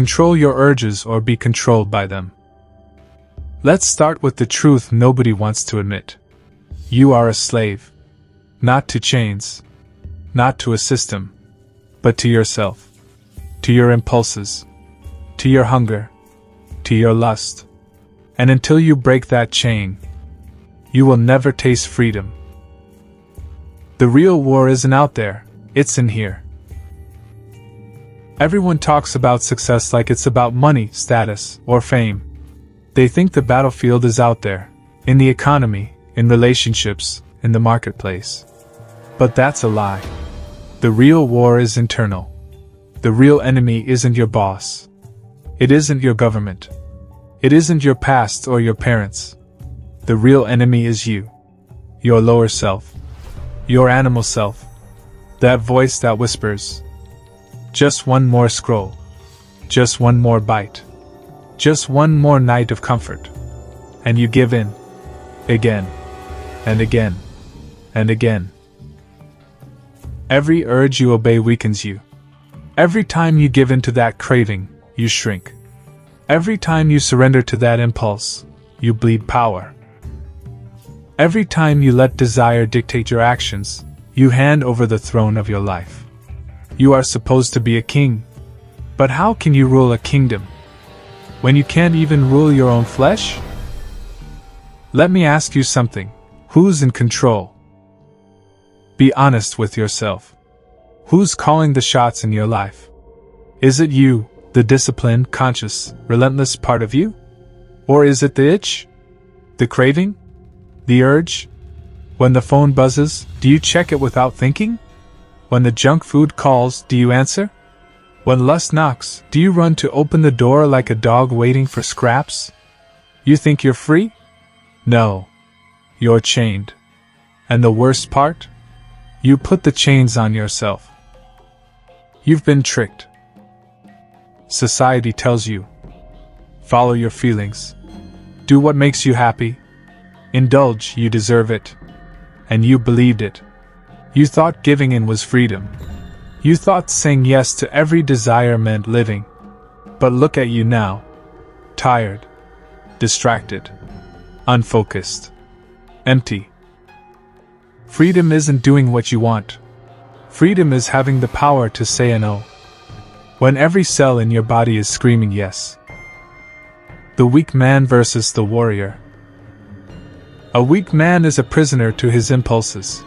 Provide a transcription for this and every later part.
Control your urges or be controlled by them. Let's start with the truth nobody wants to admit. You are a slave. Not to chains. Not to a system. But to yourself. To your impulses. To your hunger. To your lust. And until you break that chain, you will never taste freedom. The real war isn't out there, it's in here. Everyone talks about success like it's about money, status, or fame. They think the battlefield is out there, in the economy, in relationships, in the marketplace. But that's a lie. The real war is internal. The real enemy isn't your boss. It isn't your government. It isn't your past or your parents. The real enemy is you. Your lower self. Your animal self. That voice that whispers. Just one more scroll. Just one more bite. Just one more night of comfort. And you give in. Again. And again. And again. Every urge you obey weakens you. Every time you give in to that craving, you shrink. Every time you surrender to that impulse, you bleed power. Every time you let desire dictate your actions, you hand over the throne of your life. You are supposed to be a king. But how can you rule a kingdom when you can't even rule your own flesh? Let me ask you something. Who's in control? Be honest with yourself. Who's calling the shots in your life? Is it you, the disciplined, conscious, relentless part of you? Or is it the itch? The craving? The urge? When the phone buzzes, do you check it without thinking? When the junk food calls, do you answer? When lust knocks, do you run to open the door like a dog waiting for scraps? You think you're free? No. You're chained. And the worst part? You put the chains on yourself. You've been tricked. Society tells you, follow your feelings. Do what makes you happy. Indulge, you deserve it. And you believed it. You thought giving in was freedom. You thought saying yes to every desire meant living. But look at you now. Tired. Distracted. Unfocused. Empty. Freedom isn't doing what you want. Freedom is having the power to say a no. When every cell in your body is screaming yes. The weak man versus the warrior. A weak man is a prisoner to his impulses.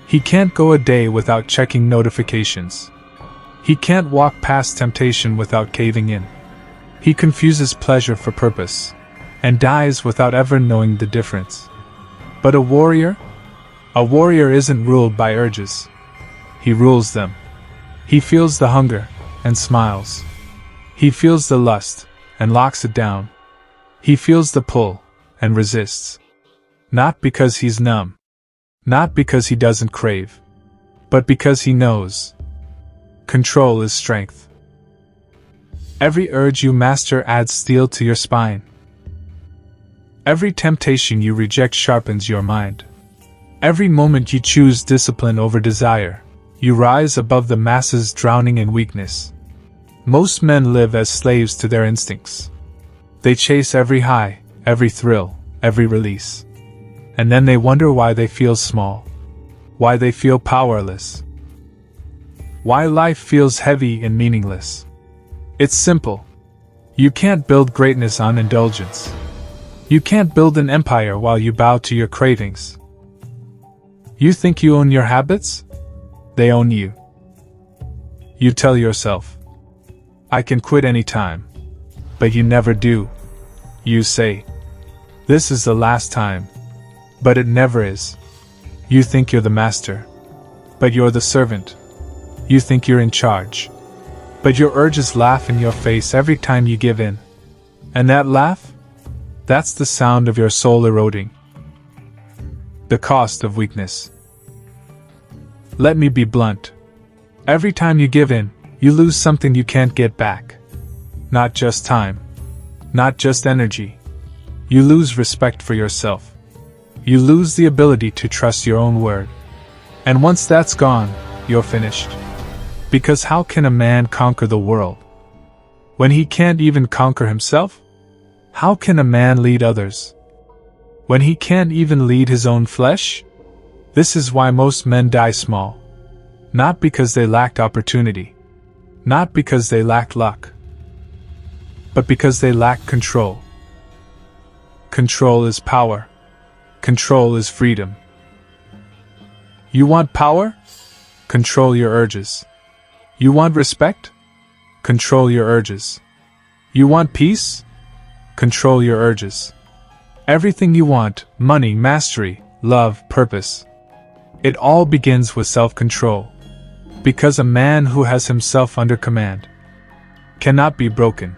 He can't go a day without checking notifications. He can't walk past temptation without caving in. He confuses pleasure for purpose, and dies without ever knowing the difference. But a warrior isn't ruled by urges. He rules them. He feels the hunger, and smiles. He feels the lust, and locks it down. He feels the pull, and resists. Not because he's numb. Not because he doesn't crave. But because he knows. Control is strength. Every urge you master adds steel to your spine. Every temptation you reject sharpens your mind. Every moment you choose discipline over desire, you rise above the masses drowning in weakness. Most men live as slaves to their instincts. They chase every high, every thrill, every release. And then they wonder why they feel small. Why they feel powerless. Why life feels heavy and meaningless. It's simple. You can't build greatness on indulgence. You can't build an empire while you bow to your cravings. You think you own your habits? They own you. You tell yourself, I can quit anytime. But you never do. You say, this is the last time. But it never is. You think you're the master. But you're the servant. You think you're in charge. But your urges laugh in your face every time you give in. And that laugh? That's the sound of your soul eroding. The cost of weakness. Let me be blunt. Every time you give in, you lose something you can't get back. Not just time. Not just energy. You lose respect for yourself. You lose the ability to trust your own word. And once that's gone, you're finished. Because how can a man conquer the world When he can't even conquer himself? How can a man lead others? When he can't even lead his own flesh? This is why most men die small. Not because they lacked opportunity. Not because they lacked luck. But because they lack control. Control is power. Control is freedom. You want power? Control your urges. You want respect? Control your urges. You want peace? Control your urges. Everything you want, money, mastery, love, purpose. It all begins with self-control. Because a man who has himself under command cannot be broken,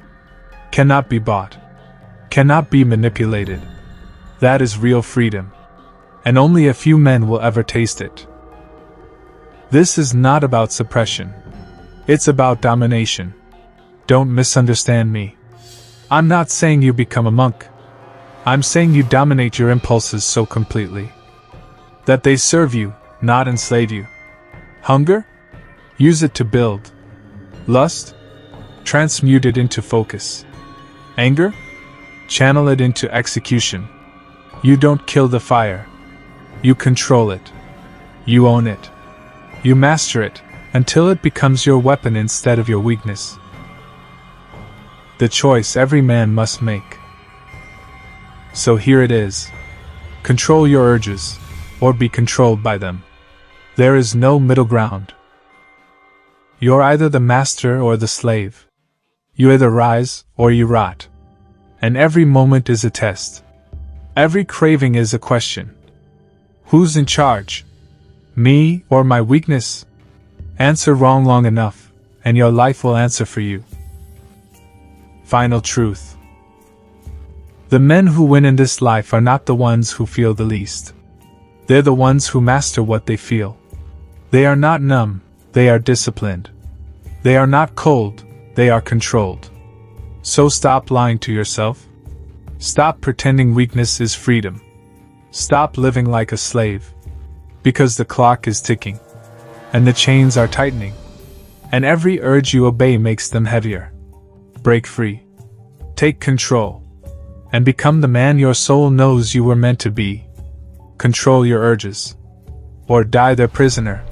cannot be bought, cannot be manipulated. That is real freedom. And only a few men will ever taste it. This is not about suppression. It's about domination. Don't misunderstand me. I'm not saying you become a monk. I'm saying you dominate your impulses so completely that they serve you, not enslave you. Hunger? Use it to build. Lust? Transmute it into focus. Anger? Channel it into execution. You don't kill the fire. You control it. You own it. You master it, until it becomes your weapon instead of your weakness. The choice every man must make. So here it is. Control your urges, or be controlled by them. There is no middle ground. You're either the master or the slave. You either rise or you rot. And every moment is a test. Every craving is a question. Who's in charge? Me or my weakness? Answer wrong long enough, and your life will answer for you. Final truth. The men who win in this life are not the ones who feel the least. They're the ones who master what they feel. They are not numb, they are disciplined. They are not cold, they are controlled. So stop lying to yourself. Stop pretending weakness is freedom. Stop living like a slave. Because the clock is ticking. And the chains are tightening. And every urge you obey makes them heavier. Break free. Take control. And become the man your soul knows you were meant to be. Control your urges. Or die their prisoner.